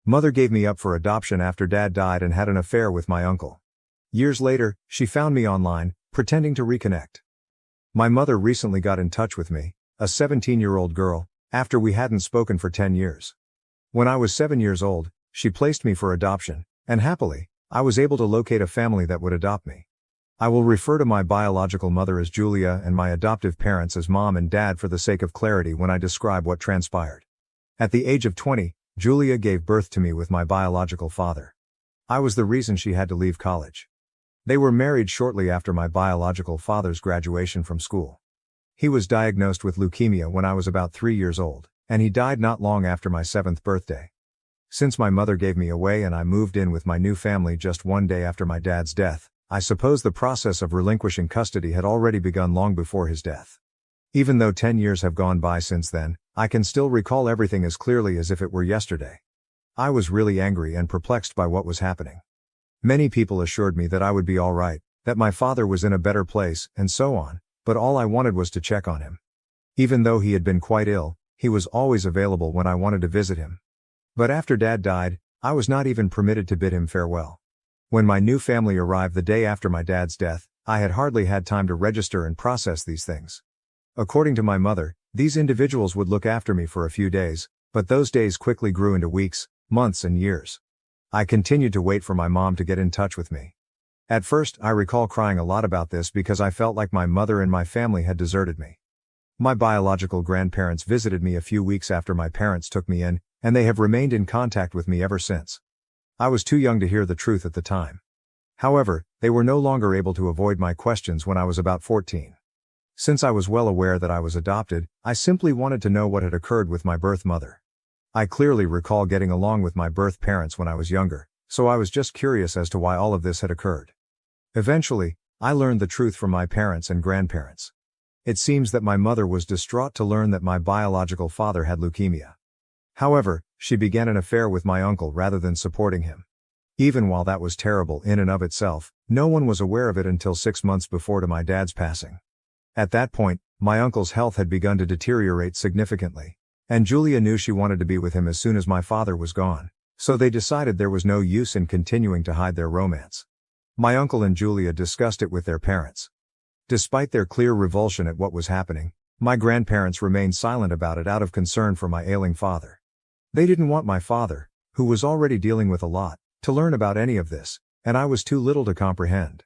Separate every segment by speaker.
Speaker 1: Mother gave me up for adoption after Dad died and had an affair with my uncle. Years later, she found me online, pretending to reconnect. My mother recently got in touch with me, a 17-year-old girl, after we hadn't spoken for 10 years. When I was 7 years old, she placed me for adoption, and happily, I was able to locate a family that would adopt me. I will refer to my biological mother as Julia and my adoptive parents as Mom and Dad for the sake of clarity when I describe what transpired. At the age of 20, Julia gave birth to me with my biological father. I was the reason she had to leave college. They were married shortly after my biological father's graduation from school. He was diagnosed with leukemia when I was about 3 years old, and he died not long after my 7th birthday. Since my mother gave me away and I moved in with my new family just one day after my dad's death, I suppose the process of relinquishing custody had already begun long before his death. Even though 10 years have gone by since then, I can still recall everything as clearly as if it were yesterday. I was really angry and perplexed by what was happening. Many people assured me that I would be all right, that my father was in a better place, and so on, but all I wanted was to check on him. Even though he had been quite ill, he was always available when I wanted to visit him. But after Dad died, I was not even permitted to bid him farewell. When my new family arrived the day after my dad's death, I had hardly had time to register and process these things. According to my mother, these individuals would look after me for a few days, but those days quickly grew into weeks, months and years. I continued to wait for my mom to get in touch with me. At first, I recall crying a lot about this because I felt like my mother and my family had deserted me. My biological grandparents visited me a few weeks after my parents took me in, and they have remained in contact with me ever since. I was too young to hear the truth at the time. However, they were no longer able to avoid my questions when I was about 14. Since I was well aware that I was adopted, I simply wanted to know what had occurred with my birth mother. I clearly recall getting along with my birth parents when I was younger, so I was just curious as to why all of this had occurred. Eventually, I learned the truth from my parents and grandparents. It seems that my mother was distraught to learn that my biological father had leukemia. However, she began an affair with my uncle rather than supporting him. Even while that was terrible in and of itself, no one was aware of it until 6 months before my dad's passing. At that point, my uncle's health had begun to deteriorate significantly, and Julia knew she wanted to be with him as soon as my father was gone, so they decided there was no use in continuing to hide their romance. My uncle and Julia discussed it with their parents. Despite their clear revulsion at what was happening, my grandparents remained silent about it out of concern for my ailing father. They didn't want my father, who was already dealing with a lot, to learn about any of this, and I was too little to comprehend.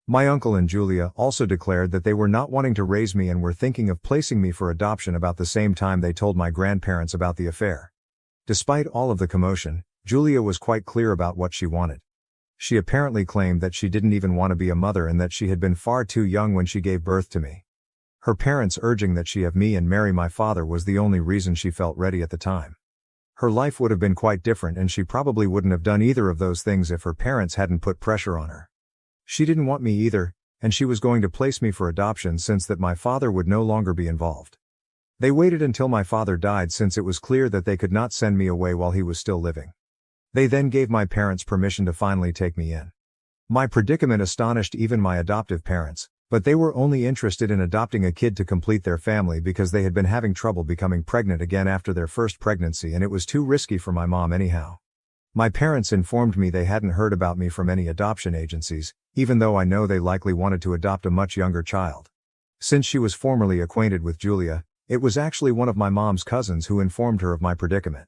Speaker 1: My uncle and Julia also declared that they were not wanting to raise me and were thinking of placing me for adoption about the same time they told my grandparents about the affair. Despite all of the commotion, Julia was quite clear about what she wanted. She apparently claimed that she didn't even want to be a mother and that she had been far too young when she gave birth to me. Her parents urging that she have me and marry my father was the only reason she felt ready at the time. Her life would have been quite different and she probably wouldn't have done either of those things if her parents hadn't put pressure on her. She didn't want me either, and she was going to place me for adoption since that my father would no longer be involved. They waited until my father died since it was clear that they could not send me away while he was still living. They then gave my parents permission to finally take me in. My predicament astonished even my adoptive parents, but they were only interested in adopting a kid to complete their family because they had been having trouble becoming pregnant again after their first pregnancy and it was too risky for my mom anyhow. My parents informed me they hadn't heard about me from any adoption agencies, even though I know they likely wanted to adopt a much younger child. Since she was formerly acquainted with Julia, it was actually one of my mom's cousins who informed her of my predicament.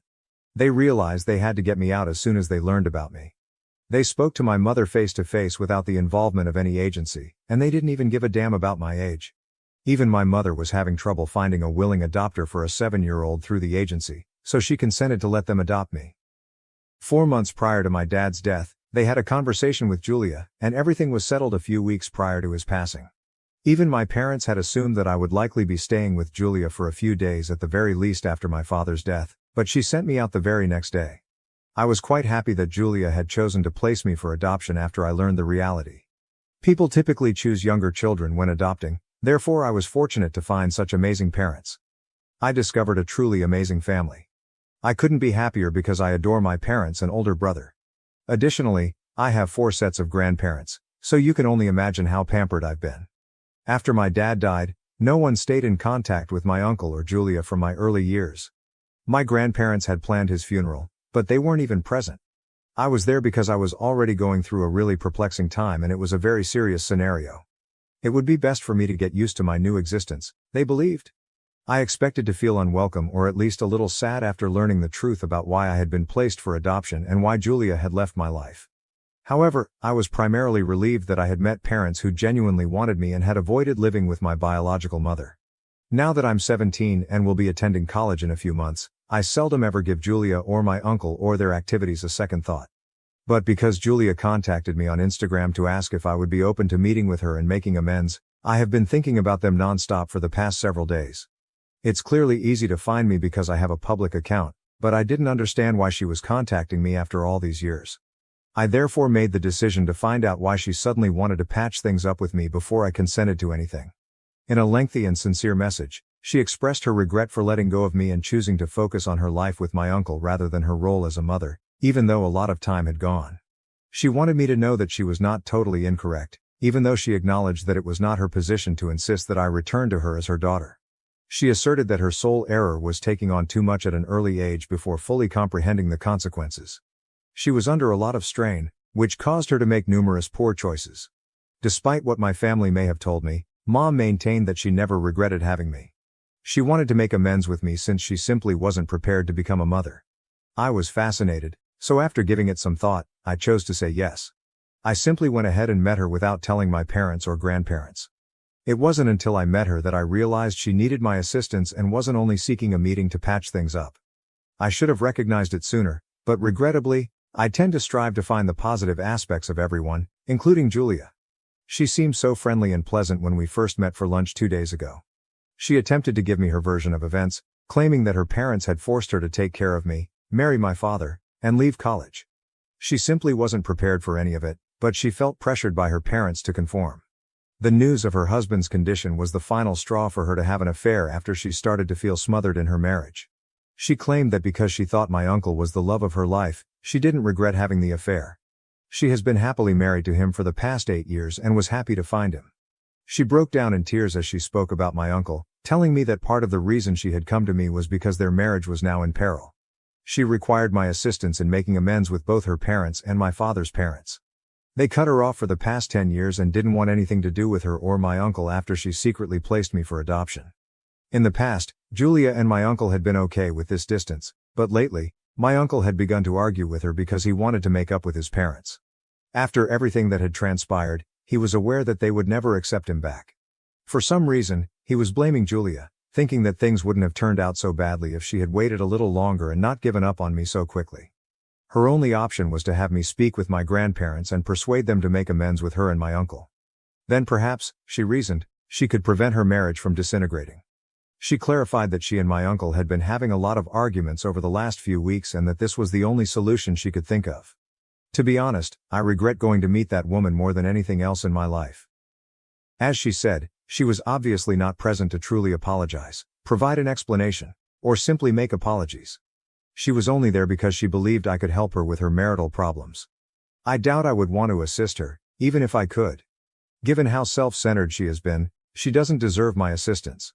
Speaker 1: They realized they had to get me out as soon as they learned about me. They spoke to my mother face to face without the involvement of any agency, and they didn't even give a damn about my age. Even my mother was having trouble finding a willing adopter for a 7-year-old through the agency, so she consented to let them adopt me. 4 months prior to my dad's death, they had a conversation with Julia, and everything was settled a few weeks prior to his passing. Even my parents had assumed that I would likely be staying with Julia for a few days at the very least after my father's death, but she sent me out the very next day. I was quite happy that Julia had chosen to place me for adoption after I learned the reality. People typically choose younger children when adopting, therefore I was fortunate to find such amazing parents. I discovered a truly amazing family. I couldn't be happier because I adore my parents and older brother. Additionally, I have 4 sets of grandparents, so you can only imagine how pampered I've been. After my dad died, no one stayed in contact with my uncle or Julia from my early years. My grandparents had planned his funeral, but they weren't even present. I was there because I was already going through a really perplexing time and it was a very serious scenario. It would be best for me to get used to my new existence, they believed. I expected to feel unwelcome or at least a little sad after learning the truth about why I had been placed for adoption and why Julia had left my life. However, I was primarily relieved that I had met parents who genuinely wanted me and had avoided living with my biological mother. Now that I'm 17 and will be attending college in a few months, I seldom ever give Julia or my uncle or their activities a second thought. But because Julia contacted me on Instagram to ask if I would be open to meeting with her and making amends, I have been thinking about them nonstop for the past several days. It's clearly easy to find me because I have a public account, but I didn't understand why she was contacting me after all these years. I therefore made the decision to find out why she suddenly wanted to patch things up with me before I consented to anything. In a lengthy and sincere message, she expressed her regret for letting go of me and choosing to focus on her life with my uncle rather than her role as a mother, even though a lot of time had gone. She wanted me to know that she was not totally incorrect, even though she acknowledged that it was not her position to insist that I return to her as her daughter. She asserted that her sole error was taking on too much at an early age before fully comprehending the consequences. She was under a lot of strain, which caused her to make numerous poor choices. Despite what my family may have told me, Mom maintained that she never regretted having me. She wanted to make amends with me since she simply wasn't prepared to become a mother. I was fascinated, so after giving it some thought, I chose to say yes. I simply went ahead and met her without telling my parents or grandparents. It wasn't until I met her that I realized she needed my assistance and wasn't only seeking a meeting to patch things up. I should have recognized it sooner, but regrettably, I tend to strive to find the positive aspects of everyone, including Julia. She seemed so friendly and pleasant when we first met for lunch 2 days ago. She attempted to give me her version of events, claiming that her parents had forced her to take care of me, marry my father, and leave college. She simply wasn't prepared for any of it, but she felt pressured by her parents to conform. The news of her husband's condition was the final straw for her to have an affair after she started to feel smothered in her marriage. She claimed that because she thought my uncle was the love of her life, she didn't regret having the affair. She has been happily married to him for the past 8 years and was happy to find him. She broke down in tears as she spoke about my uncle, telling me that part of the reason she had come to me was because their marriage was now in peril. She required my assistance in making amends with both her parents and my father's parents. They cut her off for the past 10 years and didn't want anything to do with her or my uncle after she secretly placed me for adoption. In the past, Julia and my uncle had been okay with this distance, but lately, my uncle had begun to argue with her because he wanted to make up with his parents. After everything that had transpired, he was aware that they would never accept him back. For some reason, he was blaming Julia, thinking that things wouldn't have turned out so badly if she had waited a little longer and not given up on me so quickly. Her only option was to have me speak with my grandparents and persuade them to make amends with her and my uncle. Then perhaps, she reasoned, she could prevent her marriage from disintegrating. She clarified that she and my uncle had been having a lot of arguments over the last few weeks and that this was the only solution she could think of. To be honest, I regret going to meet that woman more than anything else in my life. As she said, she was obviously not present to truly apologize, provide an explanation, or simply make apologies. She was only there because she believed I could help her with her marital problems. I doubt I would want to assist her, even if I could. Given how self-centered she has been, she doesn't deserve my assistance.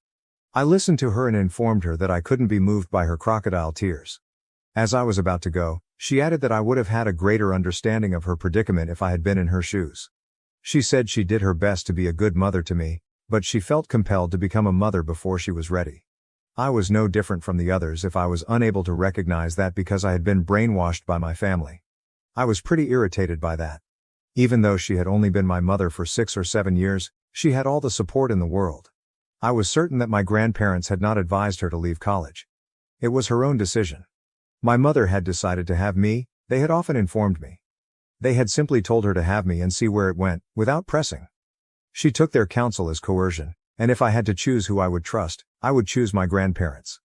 Speaker 1: I listened to her and informed her that I couldn't be moved by her crocodile tears. As I was about to go, she added that I would have had a greater understanding of her predicament if I had been in her shoes. She said she did her best to be a good mother to me, but she felt compelled to become a mother before she was ready. I was no different from the others if I was unable to recognize that because I had been brainwashed by my family. I was pretty irritated by that. Even though she had only been my mother for 6 or 7 years, she had all the support in the world. I was certain that my grandparents had not advised her to leave college. It was her own decision. My mother had decided to have me, they had often informed me. They had simply told her to have me and see where it went, without pressing. She took their counsel as coercion, and if I had to choose who I would trust, I would choose my grandparents.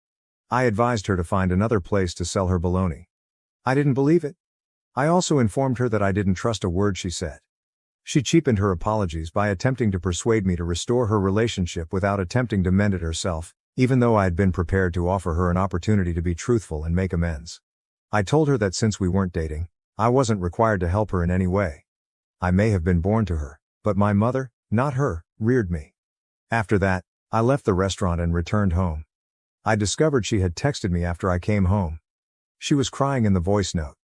Speaker 1: I advised her to find another place to sell her baloney. I didn't believe it. I also informed her that I didn't trust a word she said. She cheapened her apologies by attempting to persuade me to restore her relationship without attempting to mend it herself, even though I had been prepared to offer her an opportunity to be truthful and make amends. I told her that since we weren't dating, I wasn't required to help her in any way. I may have been born to her, but my mother, not her, reared me. After that, I left the restaurant and returned home. I discovered she had texted me after I came home. She was crying in the voice note.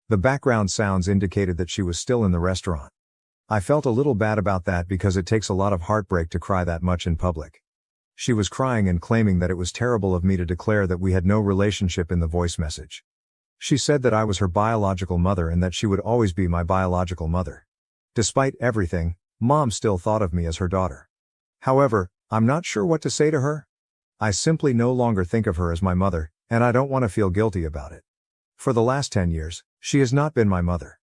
Speaker 1: The background sounds indicated that she was still in the restaurant. I felt a little bad about that because it takes a lot of heartbreak to cry that much in public. She was crying and claiming that it was terrible of me to declare that we had no relationship in the voice message. She said that I was her biological mother and that she would always be my biological mother. Despite everything, Mom still thought of me as her daughter. However, I'm not sure what to say to her. I simply no longer think of her as my mother, and I don't want to feel guilty about it. For the last 10 years, she has not been my mother.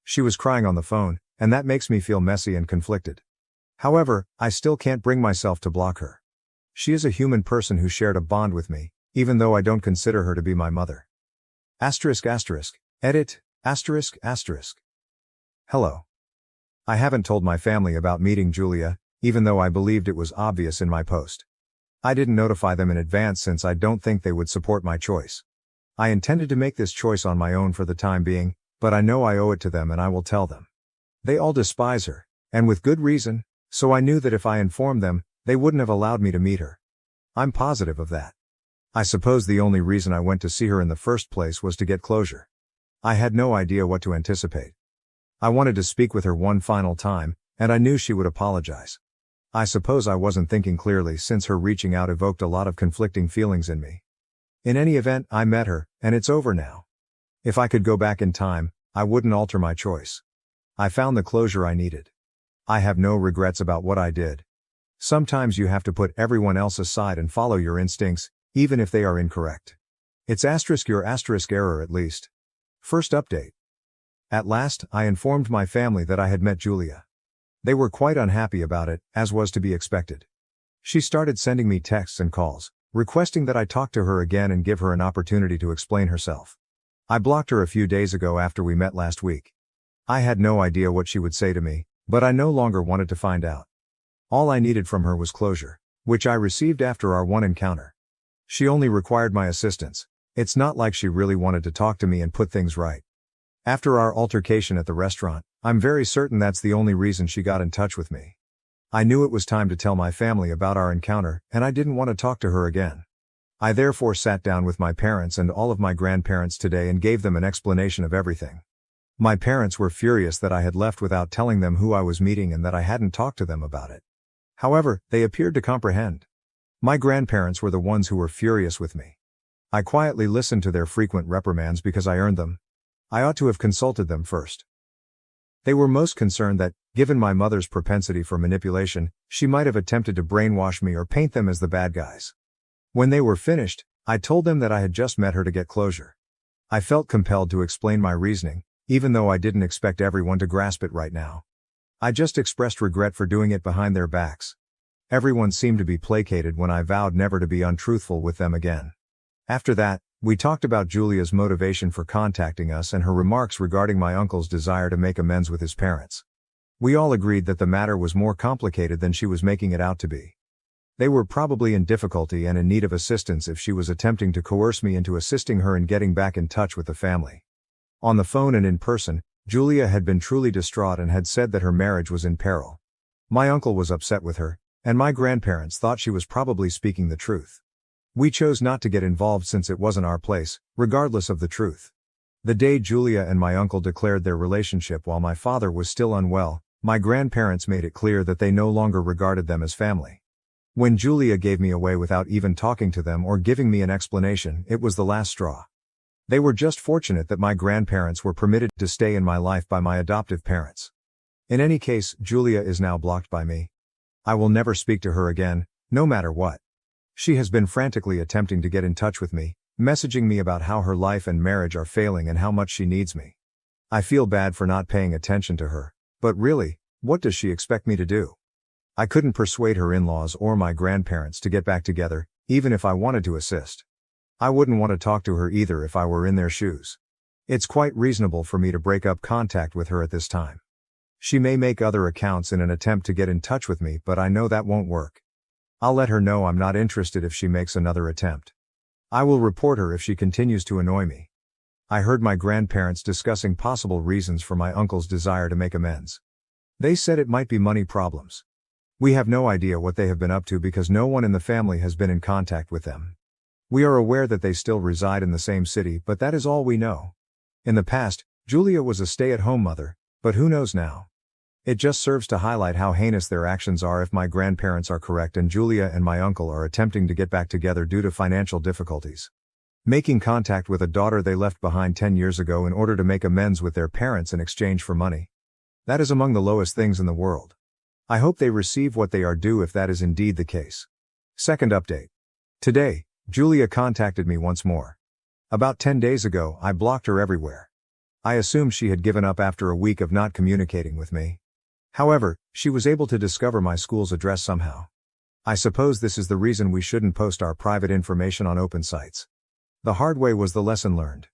Speaker 1: She was crying on the phone, and that makes me feel messy and conflicted. However, I still can't bring myself to block her. She is a human person who shared a bond with me, even though I don't consider her to be my mother. Edit, ***. Hello. I haven't told my family about meeting Julia, even though I believed it was obvious in my post. I didn't notify them in advance since I don't think they would support my choice. I intended to make this choice on my own for the time being, but I know I owe it to them and I will tell them. They all despise her, and with good reason, so I knew that if I informed them, they wouldn't have allowed me to meet her. I'm positive of that. I suppose the only reason I went to see her in the first place was to get closure. I had no idea what to anticipate. I wanted to speak with her one final time, and I knew she would apologize. I suppose I wasn't thinking clearly since her reaching out evoked a lot of conflicting feelings in me. In any event, I met her, and it's over now. If I could go back in time, I wouldn't alter my choice. I found the closure I needed. I have no regrets about what I did. Sometimes you have to put everyone else aside and follow your instincts, even if they are incorrect. It's your error at least. First update. At last, I informed my family that I had met Julia. They were quite unhappy about it, as was to be expected. She started sending me texts and calls, requesting that I talk to her again and give her an opportunity to explain herself. I blocked her a few days ago after we met last week. I had no idea what she would say to me, but I no longer wanted to find out. All I needed from her was closure, which I received after our one encounter. She only required my assistance. It's not like she really wanted to talk to me and put things right. After our altercation at the restaurant, I'm very certain that's the only reason she got in touch with me. I knew it was time to tell my family about our encounter, and I didn't want to talk to her again. I therefore sat down with my parents and all of my grandparents today and gave them an explanation of everything. My parents were furious that I had left without telling them who I was meeting and that I hadn't talked to them about it. However, they appeared to comprehend. My grandparents were the ones who were furious with me. I quietly listened to their frequent reprimands because I earned them. I ought to have consulted them first. They were most concerned that, given my mother's propensity for manipulation, she might have attempted to brainwash me or paint them as the bad guys. When they were finished, I told them that I had just met her to get closure. I felt compelled to explain my reasoning, even though I didn't expect everyone to grasp it right now. I just expressed regret for doing it behind their backs. Everyone seemed to be placated when I vowed never to be untruthful with them again. After that, we talked about Julia's motivation for contacting us and her remarks regarding my uncle's desire to make amends with his parents. We all agreed that the matter was more complicated than she was making it out to be. They were probably in difficulty and in need of assistance if she was attempting to coerce me into assisting her in getting back in touch with the family. On the phone and in person, Julia had been truly distraught and had said that her marriage was in peril. My uncle was upset with her, and my grandparents thought she was probably speaking the truth. We chose not to get involved since it wasn't our place, regardless of the truth. The day Julia and my uncle declared their relationship while my father was still unwell, my grandparents made it clear that they no longer regarded them as family. When Julia gave me away without even talking to them or giving me an explanation, it was the last straw. They were just fortunate that my grandparents were permitted to stay in my life by my adoptive parents. In any case, Julia is now blocked by me. I will never speak to her again, no matter what. She has been frantically attempting to get in touch with me, messaging me about how her life and marriage are failing and how much she needs me. I feel bad for not paying attention to her, but really, what does she expect me to do? I couldn't persuade her in-laws or my grandparents to get back together, even if I wanted to assist. I wouldn't want to talk to her either if I were in their shoes. It's quite reasonable for me to break up contact with her at this time. She may make other accounts in an attempt to get in touch with me, but I know that won't work. I'll let her know I'm not interested if she makes another attempt. I will report her if she continues to annoy me. I heard my grandparents discussing possible reasons for my uncle's desire to make amends. They said it might be money problems. We have no idea what they have been up to because no one in the family has been in contact with them. We are aware that they still reside in the same city, but that is all we know. In the past, Julia was a stay-at-home mother, but who knows now? It just serves to highlight how heinous their actions are if my grandparents are correct and Julia and my uncle are attempting to get back together due to financial difficulties. Making contact with a daughter they left behind 10 years ago in order to make amends with their parents in exchange for money. That is among the lowest things in the world. I hope they receive what they are due if that is indeed the case. Second update. Today, Julia contacted me once more. About 10 days ago, I blocked her everywhere. I assumed she had given up after a week of not communicating with me. However, she was able to discover my school's address somehow. I suppose this is the reason we shouldn't post our private information on open sites. The hard way was the lesson learned.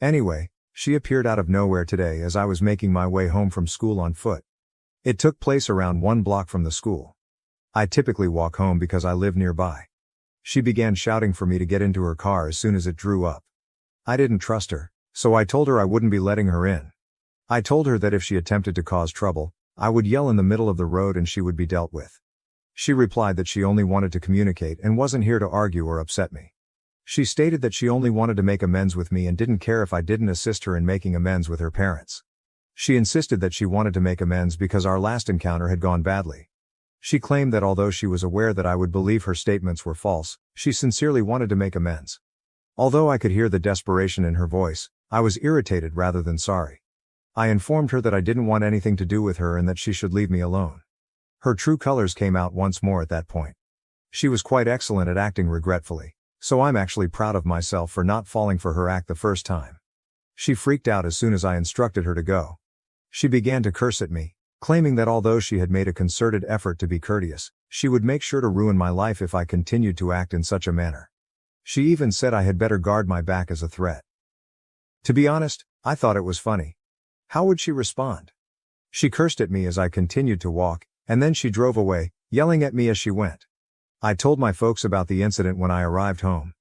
Speaker 1: Anyway, she appeared out of nowhere today as I was making my way home from school on foot. It took place around 1 block from the school. I typically walk home because I live nearby. She began shouting for me to get into her car as soon as it drew up. I didn't trust her, so I told her I wouldn't be letting her in. I told her that if she attempted to cause trouble, I would yell in the middle of the road and she would be dealt with. She replied that she only wanted to communicate and wasn't here to argue or upset me. She stated that she only wanted to make amends with me and didn't care if I didn't assist her in making amends with her parents. She insisted that she wanted to make amends because our last encounter had gone badly. She claimed that although she was aware that I would believe her statements were false, she sincerely wanted to make amends. Although I could hear the desperation in her voice, I was irritated rather than sorry. I informed her that I didn't want anything to do with her and that she should leave me alone. Her true colors came out once more at that point. She was quite excellent at acting regretfully, so I'm actually proud of myself for not falling for her act the first time. She freaked out as soon as I instructed her to go. She began to curse at me, claiming that although she had made a concerted effort to be courteous, she would make sure to ruin my life if I continued to act in such a manner. She even said I had better guard my back as a threat. To be honest, I thought it was funny. How would she respond? She cursed at me as I continued to walk, and then she drove away, yelling at me as she went. I told my folks about the incident when I arrived home.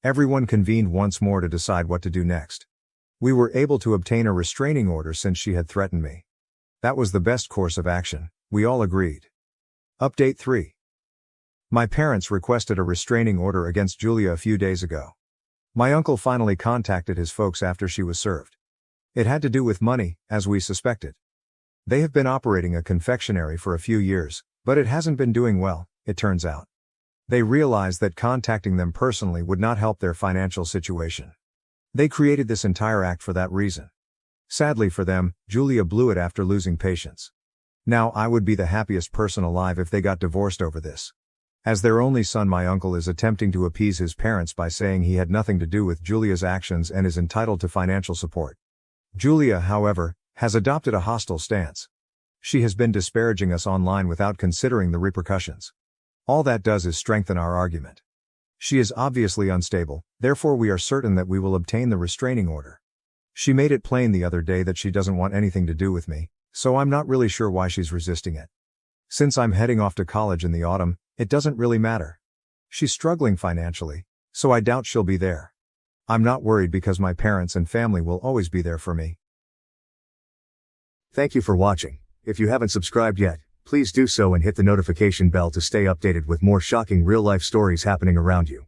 Speaker 1: Everyone convened once more to decide what to do next. We were able to obtain a restraining order since she had threatened me. That was the best course of action, we all agreed. Update 3. My parents requested a restraining order against Julia a few days ago. My uncle finally contacted his folks after she was served. It had to do with money, as we suspected. They have been operating a confectionery for a few years, but it hasn't been doing well, it turns out. They realized that contacting them personally would not help their financial situation. They created this entire act for that reason. Sadly for them, Julia blew it after losing patience. Now I would be the happiest person alive if they got divorced over this. As their only son, my uncle is attempting to appease his parents by saying he had nothing to do with Julia's actions and is entitled to financial support. Julia, however, has adopted a hostile stance. She has been disparaging us online without considering the repercussions. All that does is strengthen our argument. She is obviously unstable, therefore we are certain that we will obtain the restraining order. She made it plain the other day that she doesn't want anything to do with me, so I'm not really sure why she's resisting it. Since I'm heading off to college in the autumn, it doesn't really matter. She's struggling financially, so I doubt she'll be there. I'm not worried because my parents and family will always be there for me.
Speaker 2: Thank you for watching. If you haven't subscribed yet, please do so and hit the notification bell to stay updated with more shocking real-life stories happening around you.